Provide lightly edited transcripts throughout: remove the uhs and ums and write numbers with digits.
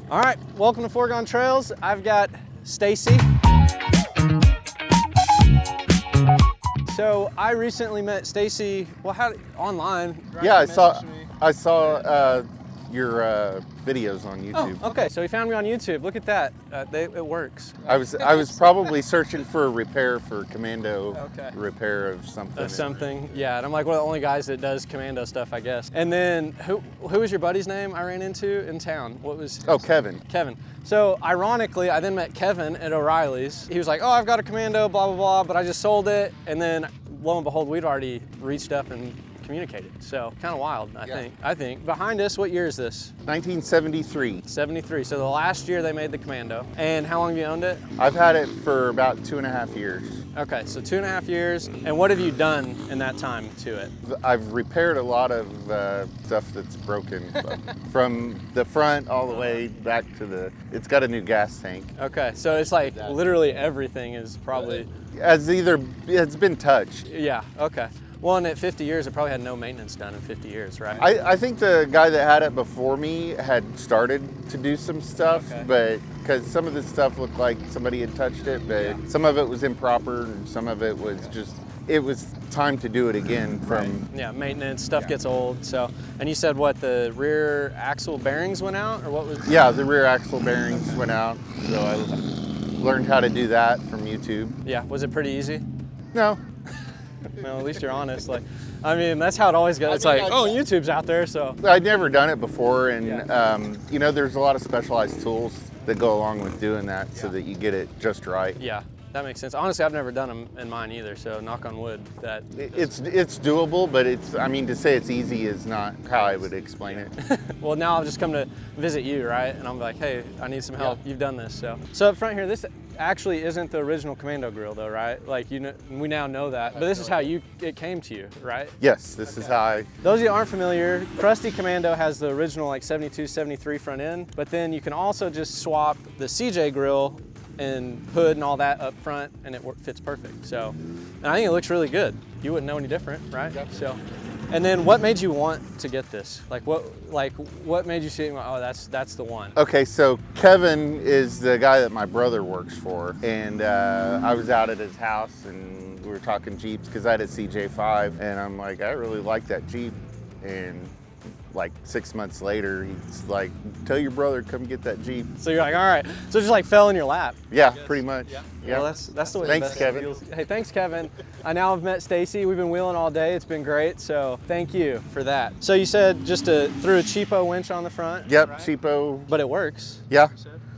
All right, welcome to Foregone Trails. I've got Stacy. So I recently met Stacy, well, online. Right? Yeah, I saw your videos on YouTube. Oh, okay, so he found me on YouTube. Look at that, it works. I was probably searching for a repair for Commando, Okay. repair of something. Yeah, and I'm like one of the only guys that does Commando stuff, I guess. And then who was your buddy's name I ran into in town? What was? Oh, Kevin. Kevin. So ironically, I then met Kevin at O'Reilly's. He was like, oh, I've got a Commando, blah, blah, blah, but I just sold it. And then lo and behold, we'd already reached up and communicated. So kind of wild, I think. Behind us, what year is this? 1973. 73, so the last year they made the Commando. And how long have you owned it? I've had it for about 2.5 years. Okay, so 2.5 years. And what have you done in that time to it? I've repaired a lot of stuff that's broken, from the front all the way back to it's got a new gas tank. Okay, so it's like literally everything is probably... It's been touched. Yeah, okay. Well, and at 50 years, it probably had no maintenance done in 50 years, right? I think the guy that had it before me had started to do some stuff, but because some of the stuff looked like somebody had touched it, but some of it was improper and some of it was just, it was time to do it again from... Yeah, maintenance, stuff gets old, so. And you said what, the rear axle bearings went out, or what was? Yeah, the rear axle bearings went out, so I learned how to do that from YouTube. Yeah, was it pretty easy? No. Well, at least you're honest. Like, I mean, that's how it always goes. It's like, oh, YouTube's out there, so. I'd never done it before, and you know, there's a lot of specialized tools that go along with doing that so that you get it just right. Yeah, that makes sense. Honestly, I've never done them in mine either, so knock on wood. That it's doable, but I mean, to say it's easy is not how I would explain it. Well, now I've just come to visit you, right? And I'm like, hey, I need some help. You've done this, so. So up front here, this actually isn't the original Commando grill though, right? Like, you know, we now know that, but this is how it came to you, right? Yes, this is how Those of you that aren't familiar, Krusty Commando has the original like 72, 73 front end, but then you can also just swap the CJ grill and hood and all that up front, and it fits perfect. So, and I think it looks really good. You wouldn't know any different, right? So, and then what made you want to get this? Like what made you see, oh, that's the one? Okay, so Kevin is the guy that my brother works for, and I was out at his house and we were talking Jeeps because I had a CJ5, and I'm like, I really like that Jeep, and like 6 months later, he's like, tell your brother come get that Jeep. So you're like, all right. So it just like fell in your lap. Yeah, pretty much. Yeah. Well, that's the way. Thanks, Kevin. Hey, thanks, Kevin. I now have met Stacy. We've been wheeling all day. It's been great. So thank you for that. So you said just threw a cheapo winch on the front. Yep, right? Cheapo. But it works. Yeah.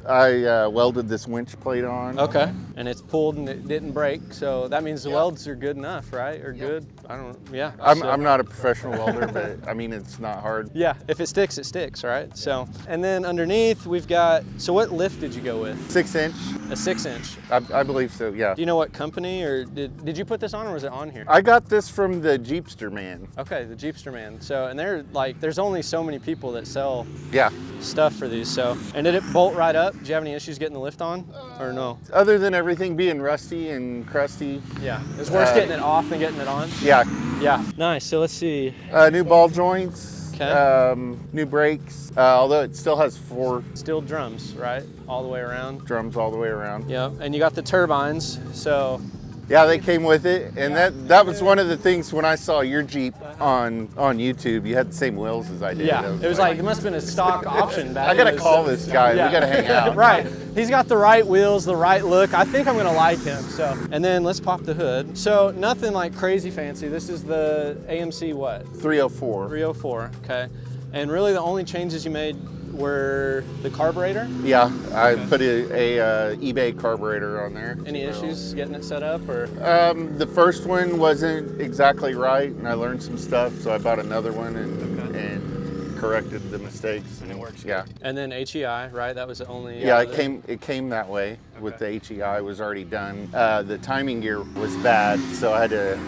I welded this winch plate on. Okay, and it's pulled and it didn't break, so that means the welds are good enough, right? Or good? I don't. Yeah. I'm not a professional welder, but I mean, it's not hard. Yeah, if it sticks, right? So, and then underneath we've got. So what lift did you go with? 6-inch. A 6-inch. I believe so. Yeah. Do you know what company, or did you put this on, or was it on here? I got this from the Jeepster Man. Okay, the Jeepster Man. So, and they're like, there's only so many people that sell. Yeah. Stuff for these. So, and did it bolt right up? Did you have any issues getting the lift on, or no? Other than everything being rusty and crusty. Yeah, it's worse getting it off than getting it on. Yeah. Yeah. Nice. So let's see. New ball joints. Okay. New brakes. Although it still has 4 steel drums, right? All the way around. Drums all the way around. Yeah. And you got the turbines. So. Yeah, they came with it, and that was one of the things when I saw your Jeep on YouTube. You had the same wheels as I did. Yeah, it was like it must have been a stock option back. I gotta call this guy. Yeah. We gotta hang out. Right, he's got the right wheels, the right look. I think I'm gonna like him. So, and then let's pop the hood. So nothing like crazy fancy. This is the AMC what? 304. 304. Okay, and really the only changes you made were the carburetor? Yeah, I put a eBay carburetor on there. Any issues getting it set up, or? The first one wasn't exactly right, and I learned some stuff, so I bought another one and corrected the mistakes. And it works. Yeah. And then HEI, right? That was the only. Yeah, it came that way. With the HEI was already done. The timing gear was bad, so I had to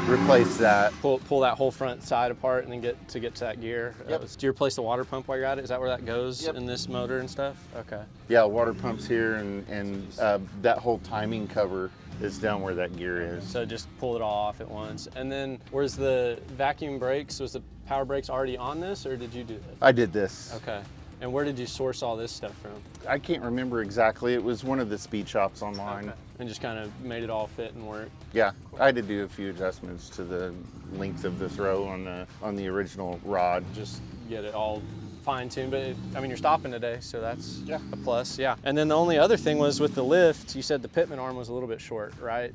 replace that. Pull that whole front side apart and then get to that gear. Yep. Do you replace the water pump while you're at it? Is that where that goes in this motor and stuff? Okay. Yeah, water pumps here, and that whole timing cover is down where that gear is. So just pull it all off at once. And then where's the vacuum brakes? Was the power brakes already on this, or did you do this? I did this. Okay. And where did you source all this stuff from? I can't remember exactly. It was one of the speed shops online. Okay. And just kind of made it all fit and work. Yeah, I had to do a few adjustments to the length of the throw on the original rod. Just get it all fine-tuned, but I mean, you're stopping today, so that's a plus, yeah. And then the only other thing was with the lift, you said the pitman arm was a little bit short, right?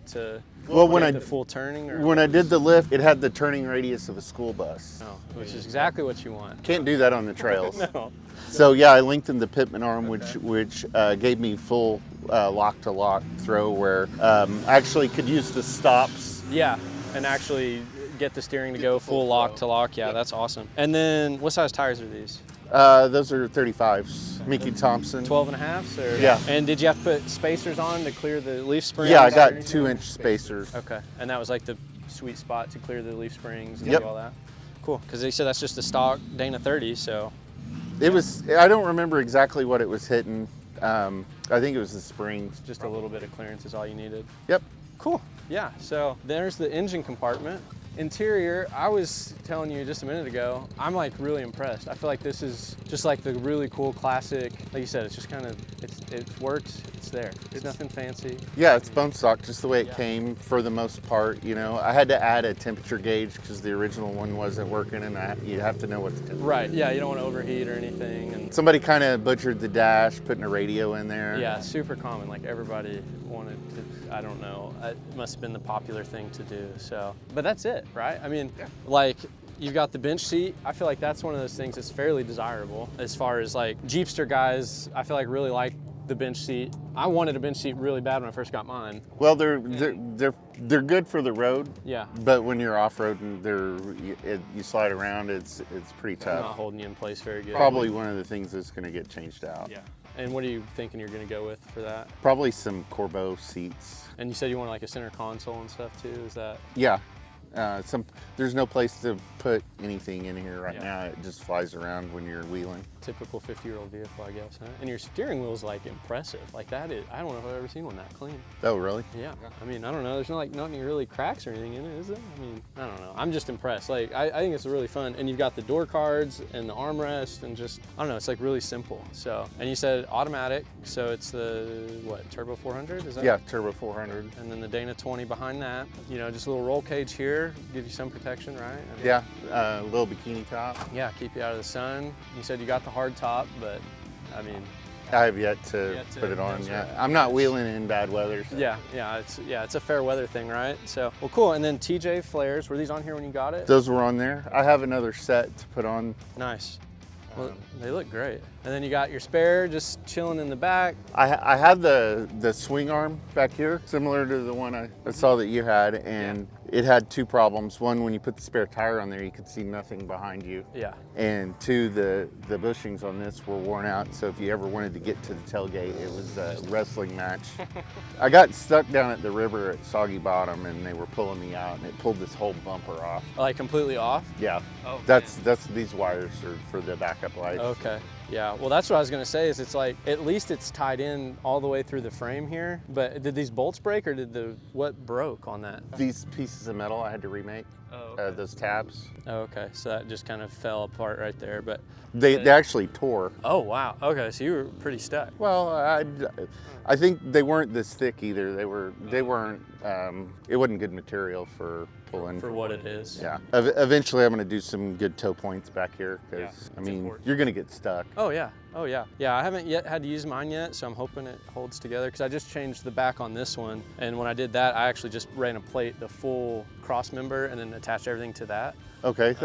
When I the full turning? Or when I did the lift, it had the turning radius of a school bus. Oh, which is exactly what you want. Can't do that on the trails. No. So yeah, I lengthened the pitman arm, which gave me full lock-to-lock throw, where I actually could use the stops. Yeah, and actually get the steering to go full lock to lock. Yeah, that's awesome. And then what size tires are these? Those are 35s, Mickey Thompson. 12 and a half? Or? Yeah. And did you have to put spacers on to clear the leaf springs? Yeah, I got 2-inch spacers. Okay, and that was like the sweet spot to clear the leaf springs and Yep. do all that? Cool, because they said that's just a stock Dana 30, so. It was, I don't remember exactly what it was hitting. I think it was the springs. Just a little bit of clearance is all you needed. Yep. Cool, yeah, so there's the engine compartment. Interior, I was telling you just a minute ago, I'm like really impressed. I feel like this is just like the really cool classic, like you said, it's just kind of, it works, it's there. It's nothing fancy. Yeah, it's bump stock, just the way it came for the most part. You know, I had to add a temperature gauge because the original one wasn't working, and you have to know what the temperature. Right, yeah, you don't want to overheat or anything. And Somebody kind of butchered the dash, putting a radio in there. yeah, super common, like everybody wanted to, I don't know, it must have been the popular thing to do, so. But that's it, right? I mean, like, you've got the bench seat. I feel like that's one of those things that's fairly desirable as far as like Jeepster guys, I feel like really like the bench seat. I wanted a bench seat really bad when I first got mine. Well, they're good for the road. Yeah. But when you're off-roading, you slide around, it's pretty Not tough. holding you in place very good. Probably one of the things that's going to get changed out. Yeah. And what are you thinking you're going to go with for that? Probably some Corbeau seats. And you said you want like a center console and stuff too, is that? Yeah. There's no place to put anything in here right Yeah. now. It just flies around when you're wheeling. Typical 50-year-old vehicle, I guess, huh? And your steering wheel is like impressive. Like that is, I don't know if I've ever seen one that clean. Oh, really? Yeah. I mean, I don't know. There's not any really cracks or anything in it, is there? I mean, I don't know. I'm just impressed. Like, I think it's really fun. And you've got the door cards and the armrest and just, I don't know, it's like really simple. So, and you said automatic, so it's the, what, Turbo 400? Is that? Yeah, Turbo 400. And then the Dana 20 behind that. You know, just a little roll cage here, give you some protection, right? I mean, Yeah, a little bikini top. yeah, keep you out of the sun. You said you got the hard top, but I mean, I have yet to put it on. demonstrate. Yeah, I'm not wheeling in bad weather. So. yeah, it's a fair weather thing, right? So, well, cool. And then TJ flares, were these on here when you got it? Those were on there. I have another set to put on. Nice. Well, they look great. And then you got your spare just chilling in the back. I had the swing arm back here, similar to the one I saw that you had, and it had two problems. One, when you put the spare tire on there, you could see nothing behind you. Yeah. And two, the bushings on this were worn out, so if you ever wanted to get to the tailgate, it was a wrestling match. I got stuck down at the river at Soggy Bottom, and they were pulling me out, and it pulled this whole bumper off. Like completely off? Yeah. Oh, that's these wires are for the backup lights. Okay. Yeah, well, that's what I was gonna say is it's like, at least it's tied in all the way through the frame here, but did these bolts break or what broke on that? These pieces of metal I had to remake, those tabs. Oh, okay, so that just kind of fell apart right there, but. They actually tore. Oh, wow, okay, so you were pretty stuck. Well, I think they weren't this thick either. They weren't, it wasn't good material for pulling. For what it is. Yeah. Eventually I'm gonna do some good toe points back here, because, I mean, important. you're gonna get stuck. Oh yeah, oh yeah. Yeah, I haven't yet had to use mine yet, so I'm hoping it holds together because I just changed the back on this one. And when I did that, I actually just ran a plate, the full cross member, and then attached everything to that. Okay,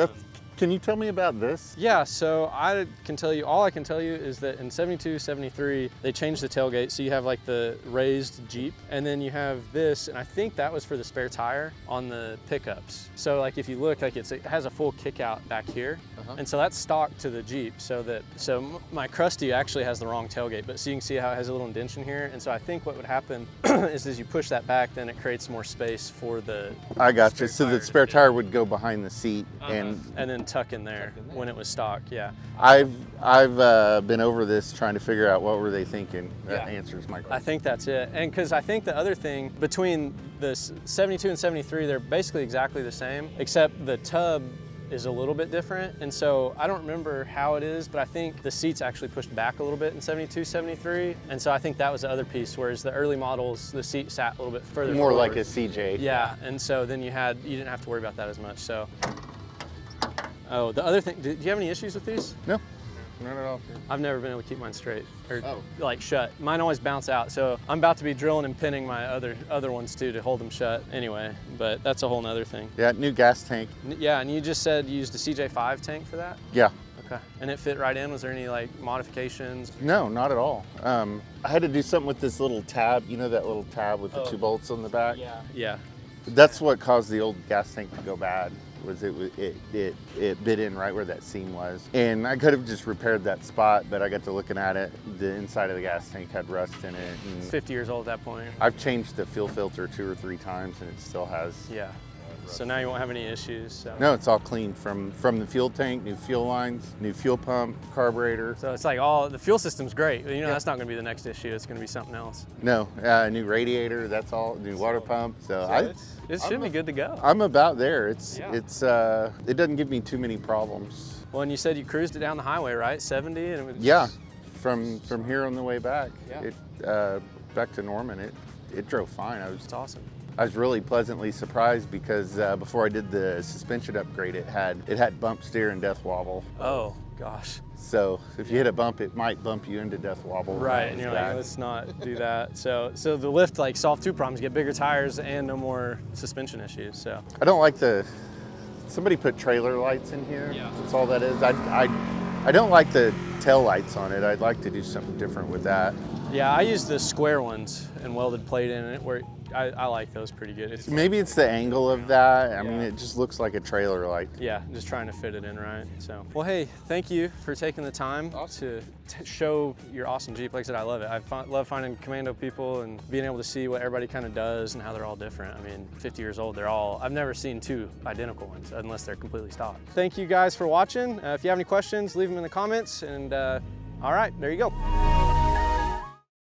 can you tell me about this? Yeah, so I can tell you, all I can tell you is that in 72, 73, they changed the tailgate. So you have like the raised Jeep, and then you have this, and I think that was for the spare tire on the pickups. So like if you look, like it has a full kick out back here. And so that's stock to the Jeep, so my Krusty actually has the wrong tailgate, but so you can see how it has a little indentation here. And so I think what would happen is as you push that back, then it creates more space for the I got you. So the spare tire would go behind the seat, and then tuck in there when it was stock. Yeah. I've been over this trying to figure out what were they thinking. That answers my question. I think that's it. And because I think the other thing between the 72 and 73, they're basically exactly the same, except the tub is a little bit different. And so I don't remember how it is, but I think the seats actually pushed back a little bit in 72, 73. And so I think that was the other piece, whereas the early models, the seat sat a little bit further More forward. like a CJ. Yeah, and so then you didn't have to worry about that as much, so. Oh, the other thing, do you have any issues with these? No, not at all. I've never been able to keep mine straight, or like shut. Mine always bounce out, so I'm about to be drilling and pinning my other ones too to hold them shut anyway, but that's a whole nother thing. Yeah, new gas tank. Yeah, and you just said you used a CJ5 tank for that? Yeah. Okay, and it fit right in? Was there any like modifications? No, not at all. I had to do something with this little tab, you know that little tab with the 2 bolts on the back? Yeah. That's what caused the old gas tank to go bad. It bit in right where that seam was. And I could have just repaired that spot, but I got to looking at it. The inside of the gas tank had rust in it. It's 50 years old at that point. I've changed the fuel filter 2 or 3 times and it still has. Yeah. So now you won't have any issues. So. No, it's all clean from the fuel tank, new fuel lines, new fuel pump, carburetor. So it's like the fuel system's great. You know, that's not going to be the next issue. It's going to be something else. No, new radiator, that's all, new water pump. So it should be good to go. I'm about there. It doesn't give me too many problems. Well, and you said you cruised it down the highway, right? 70? And it was Yeah, from here on the way back. Yeah. Back to Norman, it drove fine. It's awesome. I was really pleasantly surprised because before I did the suspension upgrade, it had bump steer and death wobble. Oh gosh. So if you hit a bump, it might bump you into death wobble. Right, and you're like, let's not do that. So the lift like solved 2 problems: get bigger tires and no more suspension issues. So I don't like somebody put trailer lights in here. Yeah. That's all that is. I don't like the tail lights on it. I'd like to do something different with that. yeah, I use the square ones and welded plate in it where I like those pretty good. Maybe it's the angle of that. I mean, it just looks like a trailer light. Yeah, just trying to fit it in right. So, well, hey, thank you for taking the time to show your awesome Jeep. Like I said, I love it. I love finding Commando people and being able to see what everybody kind of does and how they're all different. I mean, 50 years old, I've never seen 2 identical ones unless they're completely stock. Thank you guys for watching. If you have any questions, leave them in the comments. And all right, there you go.